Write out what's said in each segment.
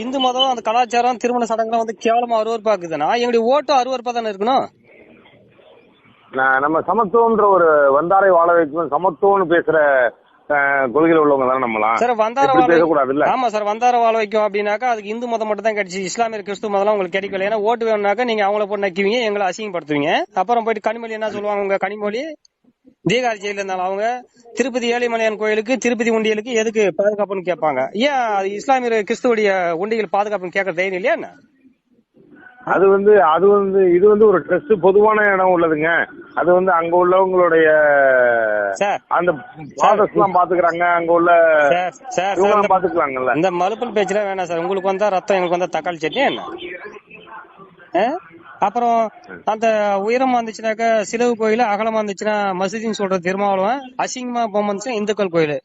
இந்து மதம் அந்த கலாச்சாரம் திருமண சடங்குலாம் வந்து கேவலமா அருவருப்பாக்குதுன்னா எங்களுடைய ஓட்டும் அருவருப்பா தானே இருக்கணும். நம்ம சமத்துவம்ன்ற ஒரு வந்தாரை வாழ வைக்கும் சமத்துவம்னு பேசுற கொள்கையில் உள்ளவங்க தானே நம்மளாம். சார் வந்தார வாழ வைக்கும். ஆமா சார், வந்தார வாழ வைக்கும் அப்படின்னாக்கா அதுக்கு இந்து மதம் மட்டும் தான் கிடைச்சி, இஸ்லாமிய கிறிஸ்துவ மதம் உங்களுக்கு கிடைக்கல. ஏன்னா ஓட்டு வேணும்னாக்கா நீங்க அவங்கள போட்டு நக்குவீங்க, எங்களை அசிங்கப்படுத்துவீங்க. அப்புறம் போயிட்டு கனிமொழி என்ன சொல்லுவாங்க, உங்க கனிமொழி தீகாரி ஜெயில இருந்தாலும் அவங்க திருப்பதி ஏழிமலையான் கோயிலுக்கு திருப்பதி உண்டியலுக்கு எதுக்கு பாதுகாப்புன்னு கேட்பாங்க. ஏன் இஸ்லாமிய கிறிஸ்துவடைய உண்டிகள் பாதுகாப்புன்னு கேட்கற தைரியம் இல்லையா என்ன? அது இது ஒரு ட்ரஸ்ட் பொதுவான இடம் உள்ளதுங்க. அது அங்க உள்ளவங்களுடைய அந்த ஃபாதர்ஸ் எல்லாம் பாத்துக்கிறாங்க, அங்க உள்ள பாத்துக்கலாங்கல்ல. இந்த மலுப்பல் பேச்சுல வேணாம் சார். உங்களுக்கு வந்தா ரத்தம், எங்களுக்கு வந்தா தக்காளி சட்னி என்ன? அப்புறம் அந்த உயரமா இருந்துச்சுனாக்கா சிலவு கோயில், அகலமா இருந்துச்சுன்னா மசூதின்னு சொல்ற திருமாவளவன், அசிங்கமா பொம்மை இருந்துச்சுன்னா இந்துக்கள் கோயில்.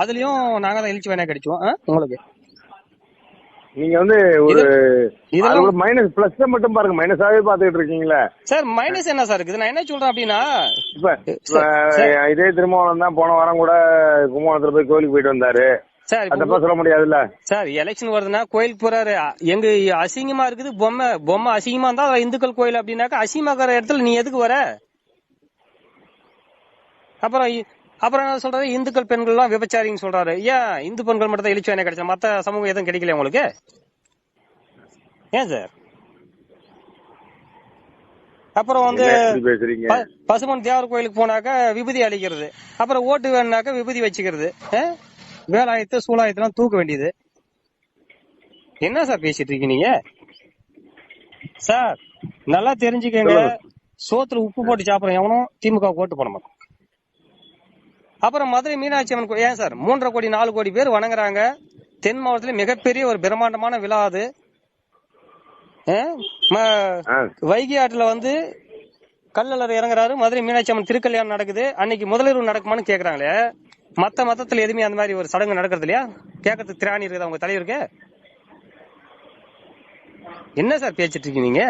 அதுலயும் நாங்க தான் எழுச்சி வேணா கிடைச்சோம் உங்களுக்கு. நீங்க ஒரு மைனஸ் பிளஸ் மட்டும் பாருங்க, மைனஸாவே பாத்துக்கிட்டு இருக்கீங்களா சார்? மைனஸ் என்ன சார் இருக்குது? நான் என்ன சொல்றேன் அப்படின்னா, இதே திருமாவளவன் தான் போன வாரம் கூட கும்பகோணத்துல போய் கோயிலுக்கு போயிட்டு வந்தாரு. சொல்ல முடியாதுல்ல சார். எலெக்ஷன் வருதுன்னா கோயிலுக்கு போறாரு, எங்க அசிங்கமா இருக்குது பொம்மை அசிங்கமா இருந்தா இந்துக்கள் கோயில் அப்படின்னாக்கா அசிங்கமாக்கிற இடத்துல நீ எதுக்கு வர? அப்புறம் என்ன சொல்றாரு, இந்துக்கள் பெண்கள் எல்லாம் விபச்சாரின்னு சொல்றாரு. ஏன் இந்து பெண்கள் மட்டும் தான் எழுச்சி வேணா கிடைச்சா, மத்த சமூகம் எதுவும் கிடைக்கல உங்களுக்கு? ஏன் சார்? அப்புறம் பசுமன் தேவர் கோயிலுக்கு போனாக்கா விபூதி அளிக்கிறது, அப்புறம் ஓட்டு வேணுனாக்கா விபூதி வச்சுக்கிறது, வேலாயத்து சூலாயத்தெல்லாம் தூக்க வேண்டியது. என்ன சார் பேசிட்டு இருக்கீங்க நீங்க? சார் நல்லா தெரிஞ்சுக்கங்க, சோத்துல உப்பு போட்டு சாப்பிடுறோம் எவனும் திமுக ஓட்டு போட மாட்டோம். அப்புறம் மதுரை மீனாட்சி அம்மன் ஏன் சார் 3.5 கோடி 4 கோடி பேர் வணங்குறாங்க. தென் மாவட்டத்துல மிகப்பெரிய ஒரு பிரம்மாண்டமான விழா அது. வைகை ஆற்றுல கல்லலர் இறங்குறாரு, மதுரை மீனாட்சி அம்மன் திருக்கல்யாணம் நடக்குது. அன்னைக்கு முதலிரவு நடக்குமான்னு கேக்குறாங்களே. மத்த மதத்துல எதுவுமே அந்த மாதிரி ஒரு சடங்கு நடக்கிறது இல்லையா? கேட்கறதுக்கு திராணி இருக்குது அவங்க தலைவருக்கு. என்ன சார் பேசிட்டு இருக்கீங்க நீங்க?